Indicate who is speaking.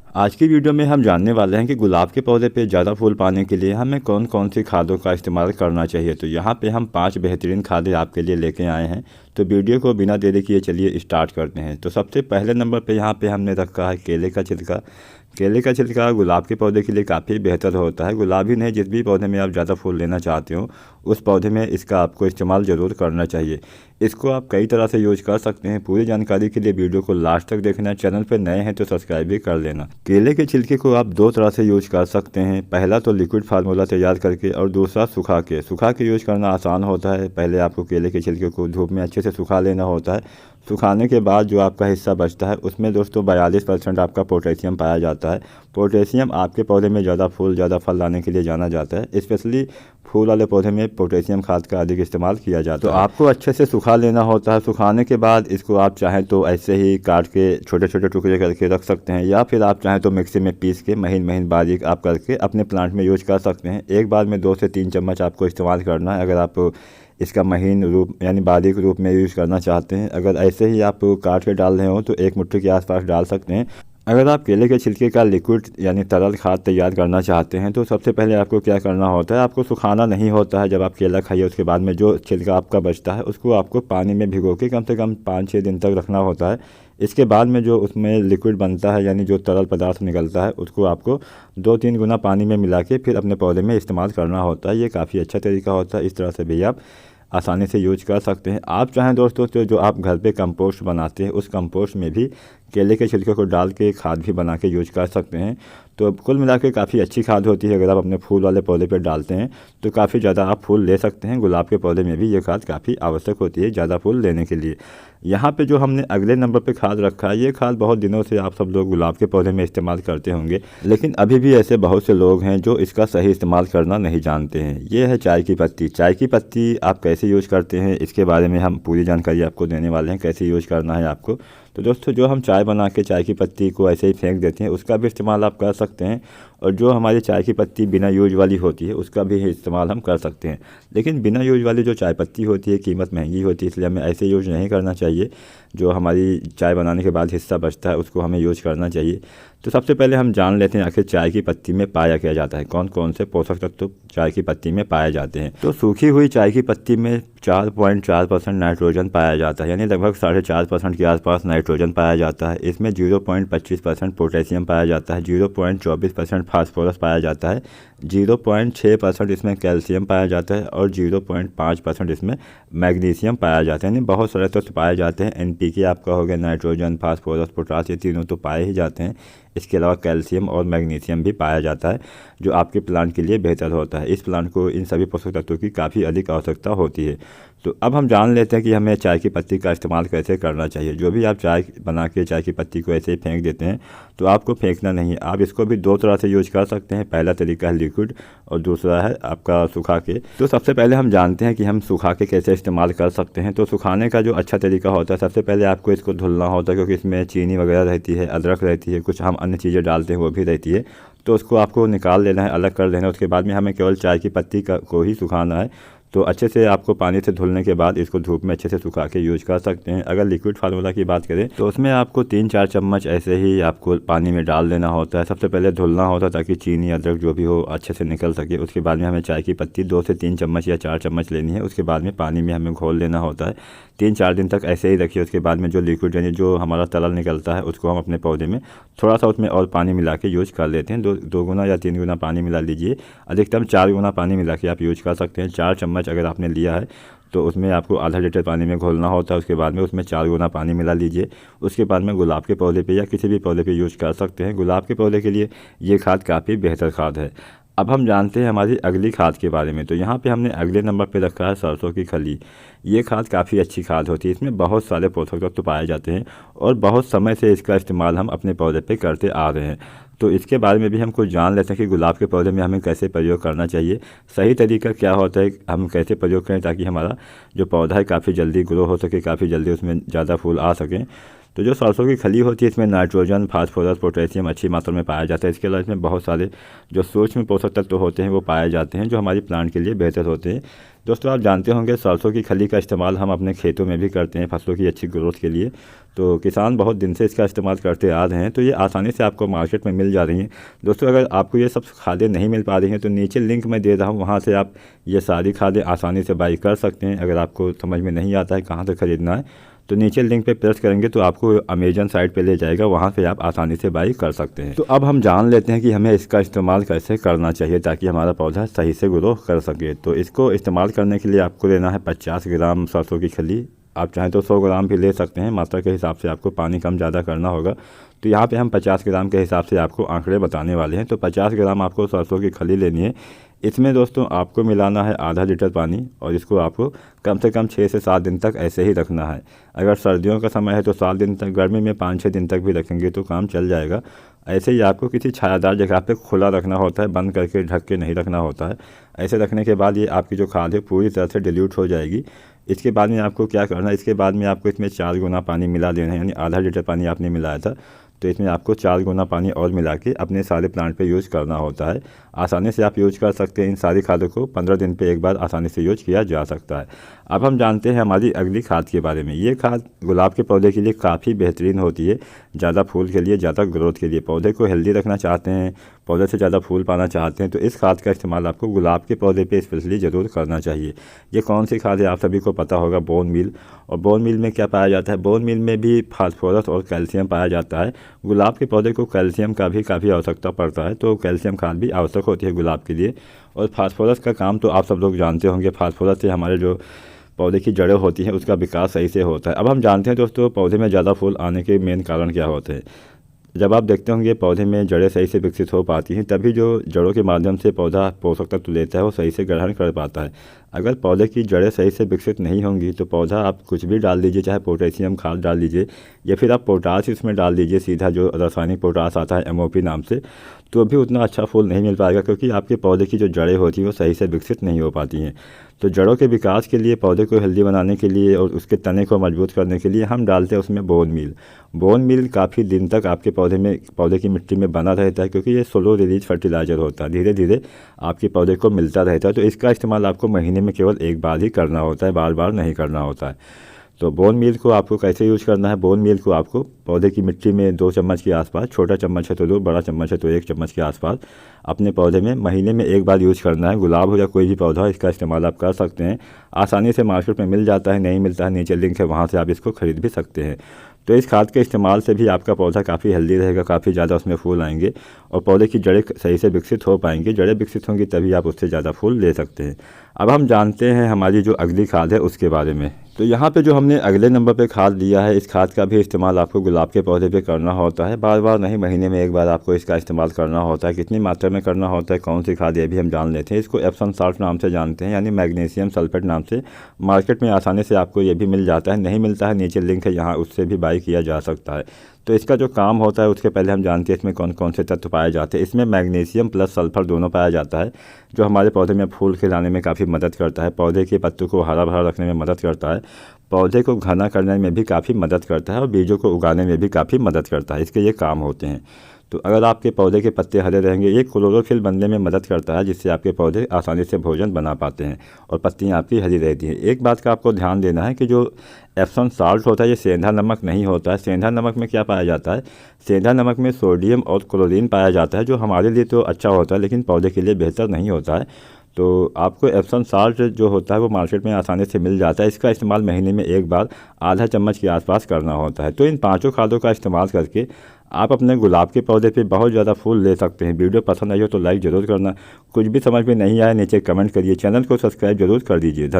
Speaker 1: आज की वीडियो में हम जानने वाले हैं कि गुलाब के पौधे पे ज़्यादा फूल पाने के लिए हमें कौन कौन सी खादों का इस्तेमाल करना चाहिए। तो यहाँ पे हम 5 बेहतरीन खादें आपके लिए लेके आए हैं। तो वीडियो को बिना देरी किए चलिए स्टार्ट करते हैं। तो सबसे पहले नंबर पे यहाँ पे हमने रखा है केले का छिलका। केले का छिलका गुलाब के पौधे के लिए काफ़ी बेहतर होता है। गुलाब ही नहीं, जिस भी पौधे में आप ज़्यादा फूल लेना चाहते हो उस पौधे में इसका आपको इस्तेमाल ज़रूर करना चाहिए। इसको आप कई तरह से यूज कर सकते हैं। पूरी जानकारी के लिए वीडियो को लास्ट तक देखना। चैनल पर नए हैं तो सब्सक्राइब भी कर लेना। केले के छिलके को आप 2 तरह से यूज कर सकते हैं। पहला तो लिक्विड फार्मूला तैयार करके और दूसरा सुखा के। सुखा के यूज करना आसान होता है। पहले आपको केले के छिलके को धूप में अच्छे से सुखा लेना होता है। सुखाने के बाद जो आपका हिस्सा बचता है उसमें दोस्तों 42% आपका पोटेशियम पाया जाता है। पोटेशियम आपके पौधे में ज़्यादा फूल ज़्यादा फल लाने के लिए जाना जाता है। स्पेशली फूल वाले पौधे में पोटेशियम खाद का अधिक इस्तेमाल किया जाता है। तो आपको अच्छे से सुखा लेना होता है। सुखाने के बाद इसको आप चाहें तो ऐसे ही काट के छोटे छोटे टुकड़े करके रख सकते हैं, या फिर आप चाहें तो मिक्सी में पीस के महीन महीन बारीक आप करके अपने प्लांट में यूज कर सकते हैं। एक बार में 2 से 3 चम्मच आपको इस्तेमाल करना है अगर आप इसका महीन रूप यानी बारीक रूप में यूज़ करना चाहते हैं। अगर ऐसे ही आप काट के डाल रहे हो तो 1 मुट्ठी के आसपास डाल सकते हैं। अगर आप केले के छिलके का लिक्विड यानी तरल खाद तैयार करना चाहते हैं तो सबसे पहले आपको क्या करना होता है, आपको सुखाना नहीं होता है। जब आप केला खाइए उसके बाद में जो छिलका आपका बचता है उसको आपको पानी में भिगो के कम से कम 5-6 दिन तक रखना होता है। इसके बाद में जो उसमें लिक्विड बनता है यानी जो तरल पदार्थ निकलता है उसको आपको 2-3 गुना पानी में मिला के फिर अपने पौधे में इस्तेमाल करना होता है। ये काफ़ी अच्छा तरीका होता है। इस तरह से भी आप आसानी से यूज कर सकते हैं। आप चाहें दोस्तों तो जो आप घर पे कंपोस्ट बनाते हैं उस कंपोस्ट में भी केले के छिलके को डाल के खाद भी बना के यूज कर सकते हैं। तो कुल मिला के काफ़ी अच्छी खाद होती है। अगर आप अपने फूल वाले पौधे पे डालते हैं तो काफ़ी ज़्यादा आप फूल ले सकते हैं। गुलाब के पौधे में भी ये खाद काफ़ी आवश्यक होती है ज़्यादा फूल लेने के लिए। यहाँ पे जो हमने अगले नंबर पे खाद रखा है, ये खाद बहुत दिनों से आप सब लोग गुलाब के पौधे में इस्तेमाल करते होंगे, लेकिन अभी भी ऐसे बहुत से लोग हैं जो इसका सही इस्तेमाल करना नहीं जानते हैं। ये है चाय की पत्ती। चाय की पत्ती आप कैसे यूज करते हैं इसके बारे में हम पूरी जानकारी आपको देने वाले हैं, कैसे यूज करना है आपको। तो दोस्तों जो हम चाय बना के चाय की पत्ती को ऐसे ही फेंक देते हैं उसका भी इस्तेमाल आप कर सकते हैं, और जो हमारी चाय की पत्ती बिना यूज वाली होती है उसका भी इस्तेमाल हम कर सकते हैं। लेकिन बिना यूज वाली जो चाय पत्ती होती है कीमत महंगी होती है, इसलिए हमें ऐसे यूज नहीं करना चाहिए। जो हमारी चाय बनाने के बाद हिस्सा बचता है उसको हमें यूज करना चाहिए। तो सबसे पहले हम जान लेते हैं आखिर चाय की पत्ती में पाया क्या जाता है, कौन कौन से पोषक तत्व चाय की पत्ती में पाए जाते हैं। तो सूखी हुई चाय की पत्ती में 4.4% नाइट्रोजन पाया जाता है, यानी लगभग 4.5% के आसपास नाइट्रोजन पाया जाता है। इसमें 0.25% पोटेशियम पाया जाता है, 0.24% फास्फोरस पाया जाता है, 0.6% इसमें कैल्शियम पाया जाता है और 0.5% इसमें मैग्नीशियम पाया जाता है। यानी बहुत सारे तत्व पाए जाते हैं। NPK आपका हो गया, नाइट्रोजन, फास्फोरस, पोटास, ये तीनों तो पाए ही जाते हैं। इसके अलावा कैल्शियम और मैग्नीशियम भी पाया जाता है जो आपके प्लांट के लिए बेहतर होता है। इस प्लांट को इन सभी पोषक तत्वों की काफ़ी अधिक आवश्यकता होती है। तो अब हम जान लेते हैं कि हमें चाय की पत्ती का इस्तेमाल कैसे करना चाहिए। जो भी आप चाय बना के चाय की पत्ती को ऐसे ही फेंक देते हैं तो आपको फेंकना नहीं है। आप इसको भी 2 तरह से यूज कर सकते हैं। पहला तरीका है लिक्विड और दूसरा है आपका सुखा के। तो सबसे पहले हम जानते हैं कि हम सुखा के कैसे इस्तेमाल कर सकते हैं। तो सुखाने का जो अच्छा तरीका होता है, सबसे पहले आपको इसको धुलना होता है, क्योंकि इसमें चीनी वगैरह रहती है, अदरक रहती है, कुछ हम अन्य चीज़ें डालते हैं वो भी रहती है। तो उसको आपको निकाल लेना है, अलग कर देना है। उसके बाद में हमें केवल चाय की पत्ती को ही सुखाना है। तो अच्छे से आपको पानी से धुलने के बाद इसको धूप में अच्छे से सुखा के यूज कर सकते हैं। अगर लिक्विड फार्मूला की बात करें तो उसमें आपको 3-4 चम्मच ऐसे ही आपको पानी में डाल देना होता है। सबसे पहले धुलना होता है ताकि चीनी अदरक जो भी हो अच्छे से निकल सके। उसके बाद में हमें चाय की पत्ती 2 से 3 चम्मच या 4 चम्मच लेनी है। उसके बाद में पानी में हमें घोल लेना होता है। 3-4 दिन तक ऐसे ही रखिए। उसके बाद में जो लिक्विड यानी जो हमारा तरल निकलता है उसको हम अपने पौधे में थोड़ा सा उसमें और पानी मिला के यूज कर लेते हैं। 2 गुना या 3 गुना पानी मिला लीजिए। अधिकतम 4 गुना पानी मिला के आप यूज कर सकते हैं। 4 चम्मच अगर आपने लिया है तो उसमें आपको आधा लीटर पानी में घोलना होता है। उसके बाद में उसमें 4 गुना पानी मिला लीजिए। उसके बाद में गुलाब के पौधे पे या किसी भी पौधे पे यूज कर सकते हैं। गुलाब के पौधे के लिए ये खाद काफ़ी बेहतर खाद है। अब हम जानते हैं हमारी अगली खाद के बारे में। तो यहाँ पे हमने अगले नंबर पे रखा है सरसों की खली। ये खाद काफ़ी अच्छी खाद होती है। इसमें बहुत सारे पोषक तत्व पाए जाते हैं और बहुत समय से इसका इस्तेमाल हम अपने पौधे पे करते आ रहे हैं। तो इसके बारे में भी हम कुछ जान लेते हैं कि गुलाब के पौधे में हमें कैसे प्रयोग करना चाहिए, सही तरीका क्या होता है, हम कैसे प्रयोग करें ताकि हमारा जो पौधा है काफ़ी जल्दी ग्रो हो सके, काफ़ी जल्दी उसमें ज़्यादा फूल आ सकें। तो जो सरसों की खली होती है इसमें नाइट्रोजन, फास्फोरस, पोटेशियम अच्छी मात्रा में पाया जाता है। इसके अलावा इसमें बहुत सारे जो सूक्ष्म पोषक तत्व होते हैं वो पाए जाते हैं जो हमारी प्लांट के लिए बेहतर होते हैं। दोस्तों आप जानते होंगे सरसों की खली का इस्तेमाल हम अपने खेतों में भी करते हैं फसलों की अच्छी ग्रोथ के लिए। तो किसान बहुत दिन से इसका इस्तेमाल करते आ रहे हैं, तो ये आसानी से आपको मार्केट में मिल जा रही हैं। दोस्तों अगर आपको ये सब खादें नहीं मिल पा रही हैं तो नीचे लिंक मैं दे रहा हूँ, वहाँ से आप ये सारी खादें आसानी से बाई कर सकते हैं। अगर आपको समझ में नहीं आता है कहाँ से ख़रीदना है तो नीचे लिंक पे प्रेस करेंगे तो आपको अमेजन साइट पे ले जाएगा, वहाँ से आप आसानी से बाई कर सकते हैं। तो अब हम जान लेते हैं कि हमें इसका इस्तेमाल कैसे करना चाहिए ताकि हमारा पौधा सही से ग्रो कर सके। तो इसको इस्तेमाल करने के लिए आपको लेना है 50 ग्राम सरसों की खली। आप चाहें तो 100 ग्राम भी ले सकते हैं, मात्रा के हिसाब से आपको पानी कम ज़्यादा करना होगा। तो यहाँ पे हम 50 ग्राम के हिसाब से आपको आंकड़े बताने वाले हैं। तो 50 ग्राम आपको सरसों की खली लेनी है। इसमें दोस्तों आपको मिलाना है आधा लीटर पानी और इसको आपको कम से कम 6 से 7 दिन तक ऐसे ही रखना है। अगर सर्दियों का समय है तो 7 दिन तक, गर्मी में 5-6 दिन तक भी रखेंगे तो काम चल जाएगा। ऐसे ही आपको किसी छायादार जगह पे खुला रखना होता है, बंद करके ढक के नहीं रखना होता है। ऐसे रखने के बाद ये आपकी जो खाद है पूरी तरह से डिल्यूट हो जाएगी। इसके बाद में आपको क्या करना है, इसके बाद में आपको इसमें 4 गुना पानी मिला देना है। यानी आधा लीटर पानी आपने मिलाया था तो इसमें आपको 4 गुना पानी और मिला के अपने सारे प्लांट पे यूज़ करना होता है। आसानी से आप यूज़ कर सकते हैं। इन सारी खादों को 15 दिन पे एक बार आसानी से यूज किया जा सकता है। अब हम जानते हैं हमारी अगली खाद के बारे में। ये खाद गुलाब के पौधे के लिए काफ़ी बेहतरीन होती है, ज़्यादा फूल के लिए, ज़्यादा ग्रोथ के लिए। पौधे को हेल्दी रखना चाहते हैं, पौधे से ज़्यादा फूल पाना चाहते हैं तो इस खाद का इस्तेमाल आपको गुलाब के पौधे पे स्पेशली ज़रूर करना चाहिए। ये कौन सी खाद है आप सभी को पता होगा, बोन मील। और बोन मील में क्या पाया जाता है, बोन मील में भी फास्फोरस और कैल्शियम पाया जाता है। गुलाब के पौधे को कैल्शियम का भी काफ़ी आवश्यकता पड़ता है, तो कैल्शियम खाद भी आवश्यक होती है गुलाब के लिए। और फास्फोरस का काम तो आप सब लोग जानते होंगे, फास्फोरस से हमारे जो पौधे की जड़ें होती हैं उसका विकास सही से होता है। अब हम जानते हैं दोस्तों पौधे में ज़्यादा फूल आने के मेन कारण क्या होते हैं। जब आप देखते होंगे पौधे में जड़ें सही से विकसित हो पाती हैं तभी जो जड़ों के माध्यम से पौधा पोषक तत्व लेता है वो सही से ग्रहण कर पाता है। अगर पौधे की जड़ें सही से विकसित नहीं होंगी तो पौधा आप कुछ भी डाल दीजिए, चाहे पोटेशियम खाद डाल दीजिए या फिर आप पोटास इसमें डाल दीजिए, सीधा जो रासायनिक पोटास आता है MOP नाम से, तो भी उतना अच्छा फूल नहीं मिल पाएगा क्योंकि आपके पौधे की जो जड़ें होती हैं वो सही से विकसित नहीं हो पाती हैं। तो जड़ों के विकास के लिए, पौधे को हेल्दी बनाने के लिए और उसके तने को मजबूत करने के लिए हम डालते हैं उसमें बोन मील। बोन मील काफ़ी दिन तक आपके पौधे की मिट्टी में बना रहता है क्योंकि ये स्लो रिलीज फर्टिलाइजर होता है, धीरे धीरे आपके पौधे को मिलता रहता है। तो इसका इस्तेमाल आपको महीने में केवल एक बार ही करना होता है, बार बार नहीं करना होता है। तो बोन मील को आपको कैसे यूज़ करना है, बोन मील को आपको पौधे की मिट्टी में 2 चम्मच के आसपास, छोटा चम्मच है तो 2, बड़ा चम्मच है तो 1 चम्मच के आसपास अपने पौधे में महीने में एक बार यूज़ करना है। गुलाब हो या कोई भी पौधा, इसका इस्तेमाल आप कर सकते हैं। आसानी से मार्केट में मिल जाता है, नहीं मिलता है नीचे लिंक है, वहाँ से आप इसको खरीद भी सकते हैं। तो इस खाद के इस्तेमाल से भी आपका पौधा काफ़ी हेल्दी रहेगा, काफ़ी ज़्यादा उसमें फूल आएंगे और पौधे की जड़ें सही से विकसित हो पाएंगी। जड़ें विकसित होंगी तभी आप उससे ज़्यादा फूल ले सकते हैं। अब हम जानते हैं हमारी जो अगली खाद है उसके बारे में। तो यहाँ पे जो हमने अगले नंबर पे खाद दिया है, इस खाद का भी इस्तेमाल आपको गुलाब के पौधे पे करना होता है। बार बार नहीं, महीने में एक बार आपको इसका इस्तेमाल करना होता है। कितनी मात्रा में करना होता है, कौन सी खाद, ये भी हम जान लेते हैं। इसको एप्सम साल्ट नाम से जानते हैं, यानी मैग्नीशियम सल्फेट नाम से मार्केट में आसानी से आपको ये भी मिल जाता है। नहीं मिलता है नीचे लिंक है, यहाँ उससे भी बाई किया जा सकता है। तो इसका जो काम होता है उसके पहले हम जानते हैं इसमें कौन कौन से तत्व पाए जाते हैं। इसमें मैग्नीशियम प्लस सल्फर दोनों पाया जाता है जो हमारे पौधे में फूल खिलाने में काफ़ी मदद करता है, पौधे के पत्तों को हरा भरा रखने में मदद करता है, पौधे को घना करने में भी काफ़ी मदद करता है और बीजों को उगाने में भी काफ़ी मदद करता है। इसके ये काम होते हैं। तो अगर आपके पौधे के पत्ते हरे रहेंगे, ये क्लोरोफिल बनने में मदद करता है जिससे आपके पौधे आसानी से भोजन बना पाते हैं और पत्तियां आपकी हरी रहती हैं। एक बात का आपको ध्यान देना है कि जो एप्सम साल्ट होता है ये सेंधा नमक नहीं होता है। सेंधा नमक में क्या पाया जाता है, सेंधा नमक में सोडियम और क्लोरीन पाया जाता है जो हमारे लिए तो अच्छा होता है लेकिन पौधे के लिए बेहतर नहीं होता है। तो आपको एप्सम साल्ट जो होता है वो मार्केट में आसानी से मिल जाता है। इसका इस्तेमाल महीने में एक बार आधा चम्मच के आसपास करना होता है। तो इन 5 खादों का इस्तेमाल करके आप अपने गुलाब के पौधे पे बहुत ज़्यादा फूल ले सकते हैं। वीडियो पसंद आई हो तो लाइक ज़रूर करना, कुछ भी समझ में नहीं आया नीचे कमेंट करिए, चैनल को सब्सक्राइब जरूर कर दीजिए। धन्यवाद।